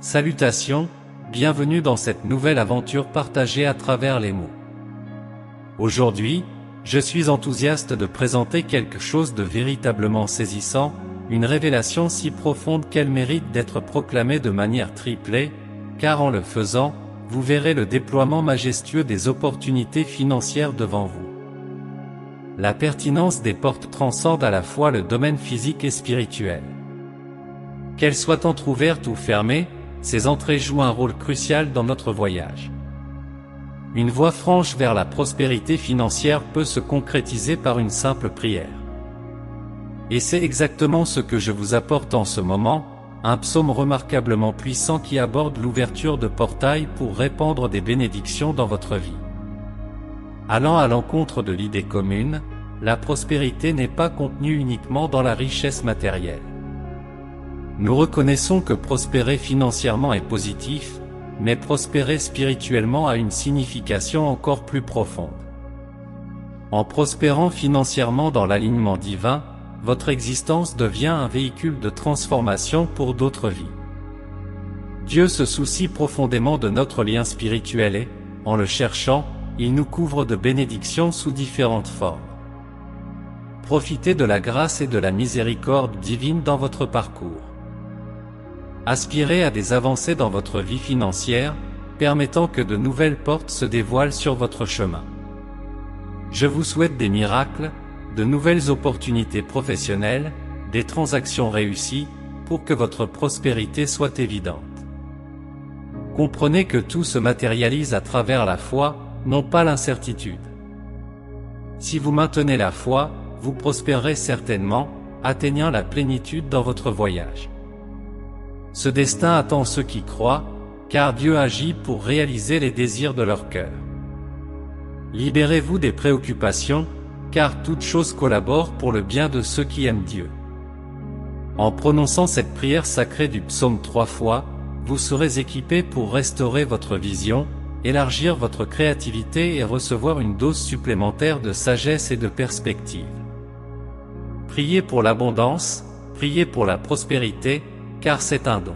Salutations, bienvenue dans cette nouvelle aventure partagée à travers les mots. Aujourd'hui, je suis enthousiaste de présenter quelque chose de véritablement saisissant, une révélation si profonde qu'elle mérite d'être proclamée de manière triplée, car en le faisant, vous verrez le déploiement majestueux des opportunités financières devant vous. La pertinence des portes transcende à la fois le domaine physique et spirituel. Qu'elles soient entrouvertes ou fermées, ces entrées jouent un rôle crucial dans notre voyage. Une voie franche vers la prospérité financière peut se concrétiser par une simple prière. Et c'est exactement ce que je vous apporte en ce moment, un psaume remarquablement puissant qui aborde l'ouverture de portails pour répandre des bénédictions dans votre vie. Allant à l'encontre de l'idée commune, la prospérité n'est pas contenue uniquement dans la richesse matérielle. Nous reconnaissons que prospérer financièrement est positif, mais prospérer spirituellement a une signification encore plus profonde. En prospérant financièrement dans l'alignement divin, votre existence devient un véhicule de transformation pour d'autres vies. Dieu se soucie profondément de notre lien spirituel et, en le cherchant, il nous couvre de bénédictions sous différentes formes. Profitez de la grâce et de la miséricorde divine dans votre parcours. Aspirez à des avancées dans votre vie financière, permettant que de nouvelles portes se dévoilent sur votre chemin. Je vous souhaite des miracles, de nouvelles opportunités professionnelles, des transactions réussies, pour que votre prospérité soit évidente. Comprenez que tout se matérialise à travers la foi, non pas l'incertitude. Si vous maintenez la foi, vous prospérerez certainement, atteignant la plénitude dans votre voyage. Ce destin attend ceux qui croient, car Dieu agit pour réaliser les désirs de leur cœur. Libérez-vous des préoccupations, car toute chose collabore pour le bien de ceux qui aiment Dieu. En prononçant cette prière sacrée du psaume 3 fois, vous serez équipé pour restaurer votre vision, élargir votre créativité et recevoir une dose supplémentaire de sagesse et de perspective. Priez pour l'abondance, priez pour la prospérité, car c'est un don.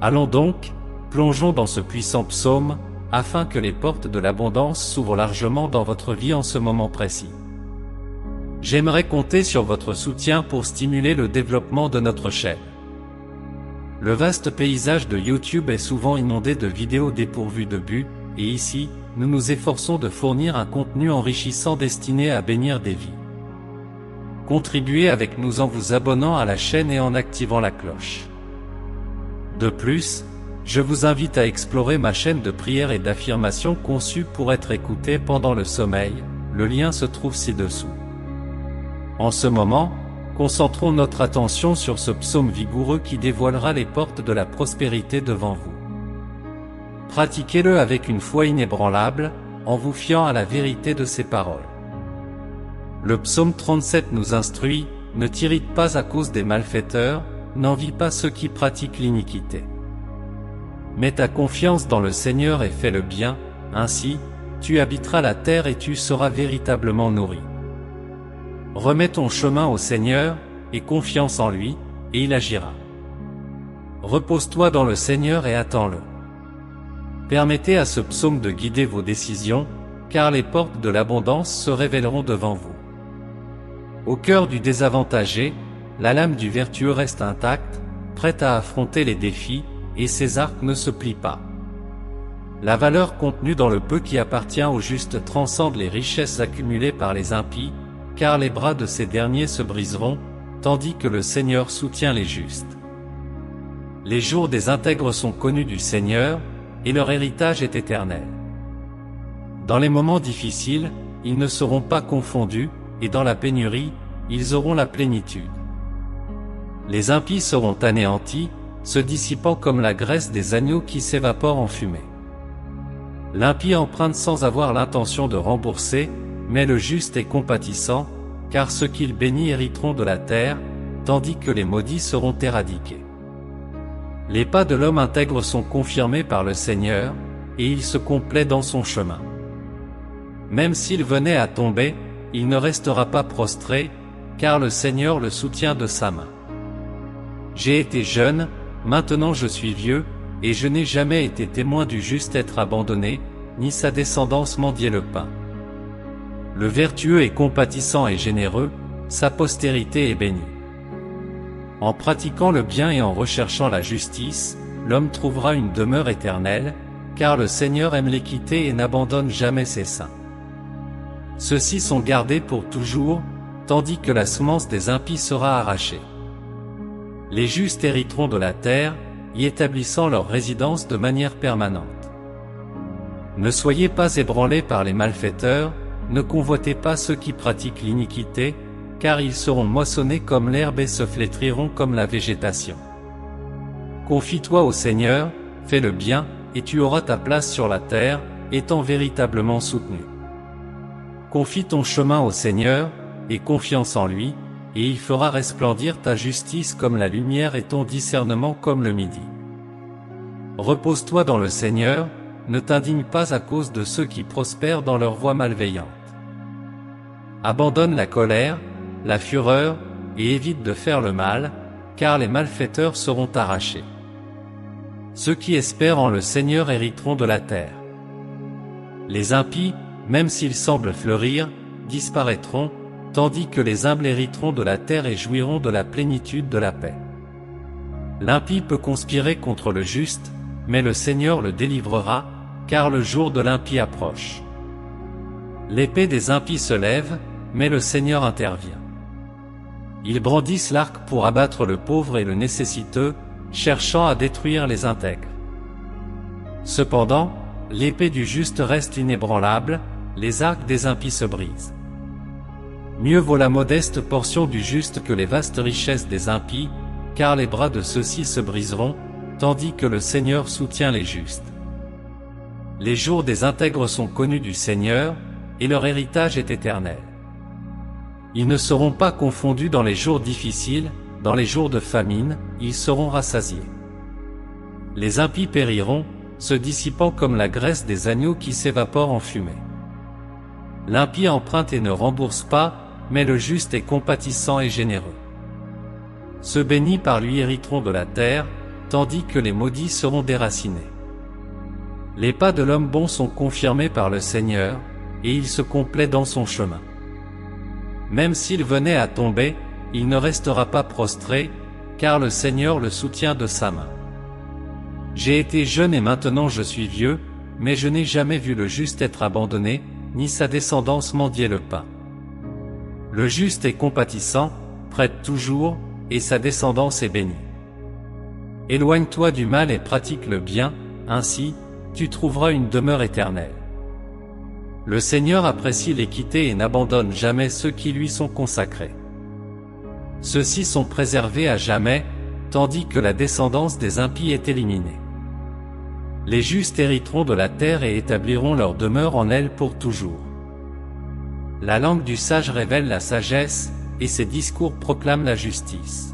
Allons donc, plongeons dans ce puissant psaume, afin que les portes de l'abondance s'ouvrent largement dans votre vie en ce moment précis. J'aimerais compter sur votre soutien pour stimuler le développement de notre chaîne. Le vaste paysage de YouTube est souvent inondé de vidéos dépourvues de but, et ici, nous nous efforçons de fournir un contenu enrichissant destiné à bénir des vies. Contribuez avec nous en vous abonnant à la chaîne et en activant la cloche. De plus, je vous invite à explorer ma chaîne de prière et d'affirmation conçue pour être écoutée pendant le sommeil, le lien se trouve ci-dessous. En ce moment, concentrons notre attention sur ce psaume vigoureux qui dévoilera les portes de la prospérité devant vous. Pratiquez-le avec une foi inébranlable, en vous fiant à la vérité de ses paroles. Le psaume 37 nous instruit, « Ne t'irrite pas à cause des malfaiteurs, n'envie pas ceux qui pratiquent l'iniquité. Mets ta confiance dans le Seigneur et fais le bien, ainsi, tu habiteras la terre et tu seras véritablement nourri. Remets ton chemin au Seigneur, et confiance en lui, et il agira. Repose-toi dans le Seigneur et attends-le. » Permettez à ce psaume de guider vos décisions, car les portes de l'abondance se révéleront devant vous. Au cœur du désavantagé, la lame du vertueux reste intacte, prête à affronter les défis, et ses arcs ne se plient pas. La valeur contenue dans le peu qui appartient aux justes transcende les richesses accumulées par les impies, car les bras de ces derniers se briseront, tandis que le Seigneur soutient les justes. Les jours des intègres sont connus du Seigneur, et leur héritage est éternel. Dans les moments difficiles, ils ne seront pas confondus, et dans la pénurie, ils auront la plénitude. Les impies seront anéantis, se dissipant comme la graisse des agneaux qui s'évapore en fumée. L'impie emprunte sans avoir l'intention de rembourser, mais le juste est compatissant, car ceux qu'il bénit hériteront de la terre, tandis que les maudits seront éradiqués. Les pas de l'homme intègre sont confirmés par le Seigneur, et il se complaît dans son chemin. Même s'il venait à tomber, il ne restera pas prostré, car le Seigneur le soutient de sa main. J'ai été jeune, maintenant je suis vieux, et je n'ai jamais été témoin du juste être abandonné, ni sa descendance mendier le pain. Le vertueux est compatissant et généreux, sa postérité est bénie. En pratiquant le bien et en recherchant la justice, l'homme trouvera une demeure éternelle, car le Seigneur aime l'équité et n'abandonne jamais ses saints. Ceux-ci sont gardés pour toujours, tandis que la semence des impies sera arrachée. Les justes hériteront de la terre, y établissant leur résidence de manière permanente. Ne soyez pas ébranlés par les malfaiteurs, ne convoitez pas ceux qui pratiquent l'iniquité, car ils seront moissonnés comme l'herbe et se flétriront comme la végétation. Confie-toi au Seigneur, fais le bien, et tu auras ta place sur la terre, étant véritablement soutenu. Confie ton chemin au Seigneur, et confiance en lui, et il fera resplendir ta justice comme la lumière et ton discernement comme le midi. Repose-toi dans le Seigneur, ne t'indigne pas à cause de ceux qui prospèrent dans leur voie malveillante. Abandonne la colère, la fureur, et évite de faire le mal, car les malfaiteurs seront arrachés. Ceux qui espèrent en le Seigneur hériteront de la terre. Les impies, même s'ils semblent fleurir, disparaîtront, tandis que les humbles hériteront de la terre et jouiront de la plénitude de la paix. L'impie peut conspirer contre le juste, mais le Seigneur le délivrera, car le jour de l'impie approche. L'épée des impies se lève, mais le Seigneur intervient. Ils brandissent l'arc pour abattre le pauvre et le nécessiteux, cherchant à détruire les intègres. Cependant, l'épée du juste reste inébranlable, les arcs des impies se brisent. Mieux vaut la modeste portion du juste que les vastes richesses des impies, car les bras de ceux-ci se briseront, tandis que le Seigneur soutient les justes. Les jours des intègres sont connus du Seigneur, et leur héritage est éternel. Ils ne seront pas confondus dans les jours difficiles, dans les jours de famine, ils seront rassasiés. Les impies périront, se dissipant comme la graisse des agneaux qui s'évapore en fumée. L'impie emprunte et ne rembourse pas, mais le juste est compatissant et généreux. Ceux bénis par lui hériteront de la terre, tandis que les maudits seront déracinés. Les pas de l'homme bon sont confirmés par le Seigneur, et il se complaît dans son chemin. Même s'il venait à tomber, il ne restera pas prostré, car le Seigneur le soutient de sa main. J'ai été jeune et maintenant je suis vieux, mais je n'ai jamais vu le juste être abandonné, ni sa descendance mendier le pain. Le juste est compatissant, prête toujours, et sa descendance est bénie. Éloigne-toi du mal et pratique le bien, ainsi, tu trouveras une demeure éternelle. Le Seigneur apprécie l'équité et n'abandonne jamais ceux qui lui sont consacrés. Ceux-ci sont préservés à jamais, tandis que la descendance des impies est éliminée. Les justes hériteront de la terre et établiront leur demeure en elle pour toujours. La langue du sage révèle la sagesse, et ses discours proclament la justice.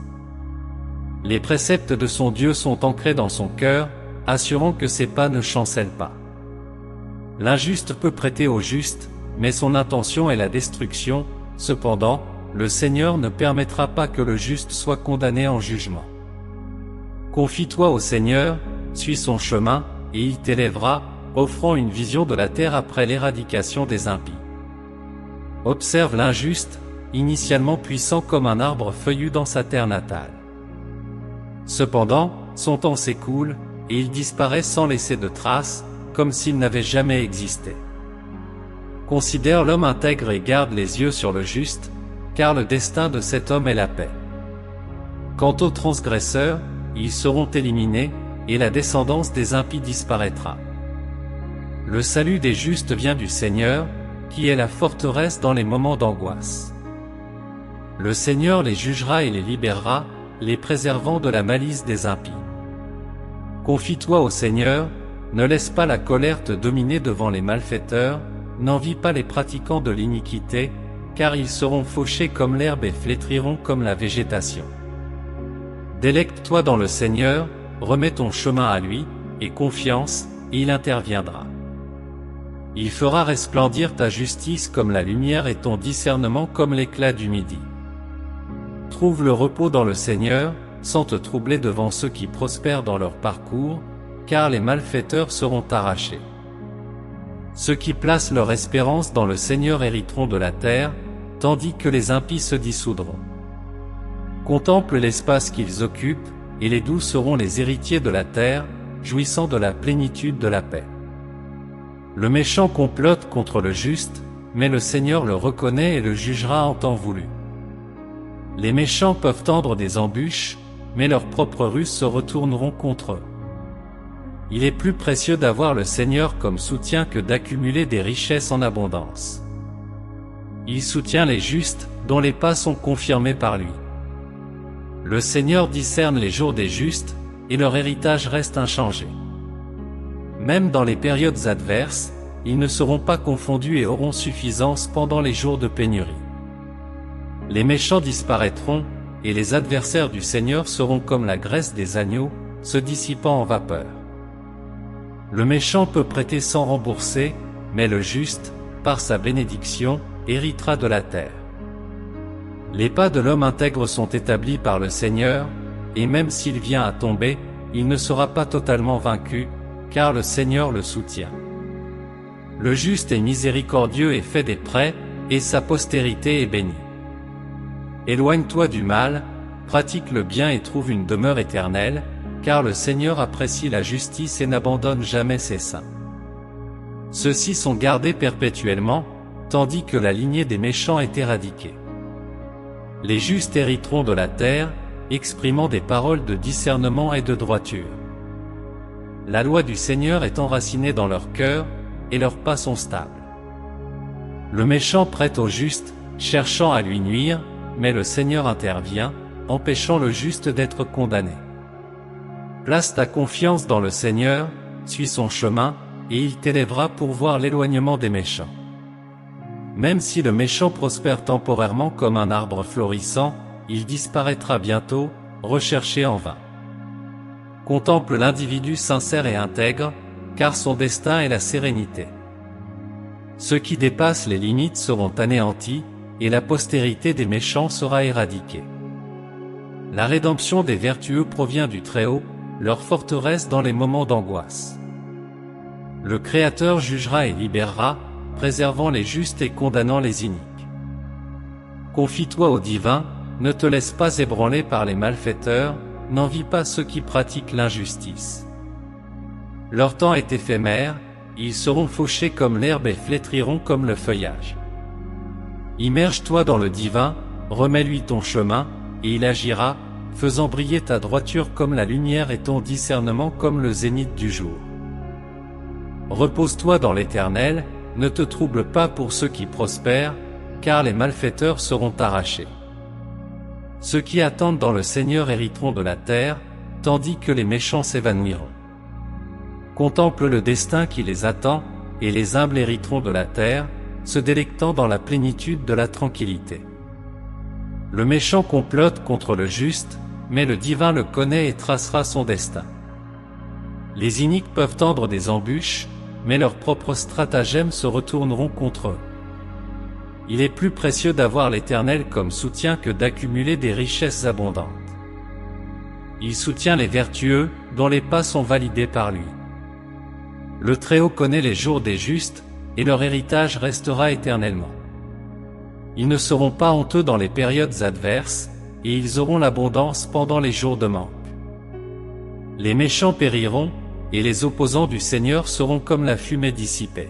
Les préceptes de son Dieu sont ancrés dans son cœur, assurant que ses pas ne chancellent pas. L'injuste peut prêter au juste, mais son intention est la destruction, cependant, le Seigneur ne permettra pas que le juste soit condamné en jugement. Confie-toi au Seigneur, suis son chemin, et il t'élèvera, offrant une vision de la terre après l'éradication des impies. Observe l'injuste, initialement puissant comme un arbre feuillu dans sa terre natale. Cependant, son temps s'écoule, et il disparaît sans laisser de traces, comme s'il n'avait jamais existé. Considère l'homme intègre et garde les yeux sur le juste, car le destin de cet homme est la paix. Quant aux transgresseurs, ils seront éliminés, et la descendance des impies disparaîtra. Le salut des justes vient du Seigneur, qui est la forteresse dans les moments d'angoisse. Le Seigneur les jugera et les libérera, les préservant de la malice des impies. Confie-toi au Seigneur, ne laisse pas la colère te dominer devant les malfaiteurs, n'envie pas les pratiquants de l'iniquité, car ils seront fauchés comme l'herbe et flétriront comme la végétation. Délecte-toi dans le Seigneur, remets ton chemin à lui, et confiance, et il interviendra. Il fera resplendir ta justice comme la lumière et ton discernement comme l'éclat du midi. Trouve le repos dans le Seigneur, sans te troubler devant ceux qui prospèrent dans leur parcours, car les malfaiteurs seront arrachés. Ceux qui placent leur espérance dans le Seigneur hériteront de la terre, tandis que les impies se dissoudront. Contemple l'espace qu'ils occupent, et les doux seront les héritiers de la terre, jouissant de la plénitude de la paix. Le méchant complote contre le juste, mais le Seigneur le reconnaît et le jugera en temps voulu. Les méchants peuvent tendre des embûches, mais leurs propres ruses se retourneront contre eux. Il est plus précieux d'avoir le Seigneur comme soutien que d'accumuler des richesses en abondance. Il soutient les justes, dont les pas sont confirmés par lui. Le Seigneur discerne les jours des justes, et leur héritage reste inchangé. Même dans les périodes adverses, ils ne seront pas confondus et auront suffisance pendant les jours de pénurie. Les méchants disparaîtront, et les adversaires du Seigneur seront comme la graisse des agneaux, se dissipant en vapeur. Le méchant peut prêter sans rembourser, mais le juste, par sa bénédiction, héritera de la terre. Les pas de l'homme intègre sont établis par le Seigneur, et même s'il vient à tomber, il ne sera pas totalement vaincu, car le Seigneur le soutient. Le juste est miséricordieux et fait des prêts, et sa postérité est bénie. Éloigne-toi du mal, pratique le bien et trouve une demeure éternelle, car le Seigneur apprécie la justice et n'abandonne jamais ses saints. Ceux-ci sont gardés perpétuellement, tandis que la lignée des méchants est éradiquée. Les justes hériteront de la terre, exprimant des paroles de discernement et de droiture. La loi du Seigneur est enracinée dans leur cœur, et leurs pas sont stables. Le méchant prête au juste, cherchant à lui nuire, mais le Seigneur intervient, empêchant le juste d'être condamné. Place ta confiance dans le Seigneur, suis son chemin, et il t'élèvera pour voir l'éloignement des méchants. Même si le méchant prospère temporairement comme un arbre florissant, il disparaîtra bientôt, recherché en vain. Contemple l'individu sincère et intègre, car son destin est la sérénité. Ceux qui dépassent les limites seront anéantis, et la postérité des méchants sera éradiquée. La rédemption des vertueux provient du Très-Haut, leur forteresse dans les moments d'angoisse. Le Créateur jugera et libérera, préservant les justes et condamnant les iniques. Confie-toi au divin, ne te laisse pas ébranler par les malfaiteurs, n'envie pas ceux qui pratiquent l'injustice. Leur temps est éphémère, ils seront fauchés comme l'herbe et flétriront comme le feuillage. Immerge-toi dans le divin, remets-lui ton chemin, et il agira, faisant briller ta droiture comme la lumière et ton discernement comme le zénith du jour. Repose-toi dans l'Éternel, ne te trouble pas pour ceux qui prospèrent, car les malfaiteurs seront arrachés. Ceux qui attendent dans le Seigneur hériteront de la terre, tandis que les méchants s'évanouiront. Contemple le destin qui les attend, et les humbles hériteront de la terre, se délectant dans la plénitude de la tranquillité. Le méchant complote contre le juste, mais le divin le connaît et tracera son destin. Les iniques peuvent tendre des embûches, mais leurs propres stratagèmes se retourneront contre eux. Il est plus précieux d'avoir l'Éternel comme soutien que d'accumuler des richesses abondantes. Il soutient les vertueux, dont les pas sont validés par lui. Le Très-Haut connaît les jours des justes, et leur héritage restera éternellement. Ils ne seront pas honteux dans les périodes adverses, et ils auront l'abondance pendant les jours de manque. Les méchants périront, et les opposants du Seigneur seront comme la fumée dissipée.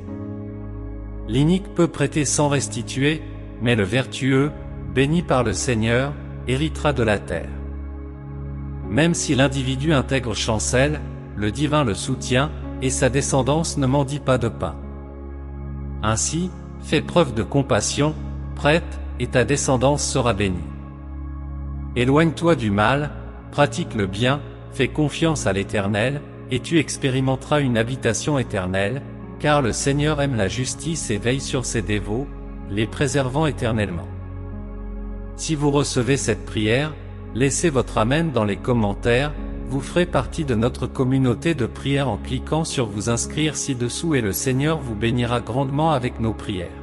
L'inique peut prêter sans restituer, mais le vertueux, béni par le Seigneur, héritera de la terre. Même si l'individu intègre chancelle, le divin le soutient, et sa descendance ne mendie pas de pain. Ainsi, fais preuve de compassion, prête, et ta descendance sera bénie. Éloigne-toi du mal, pratique le bien, fais confiance à l'Éternel, et tu expérimenteras une habitation éternelle, car le Seigneur aime la justice et veille sur ses dévots, les préservant éternellement. Si vous recevez cette prière, laissez votre Amen dans les commentaires, vous ferez partie de notre communauté de prière en cliquant sur vous inscrire ci-dessous et le Seigneur vous bénira grandement avec nos prières.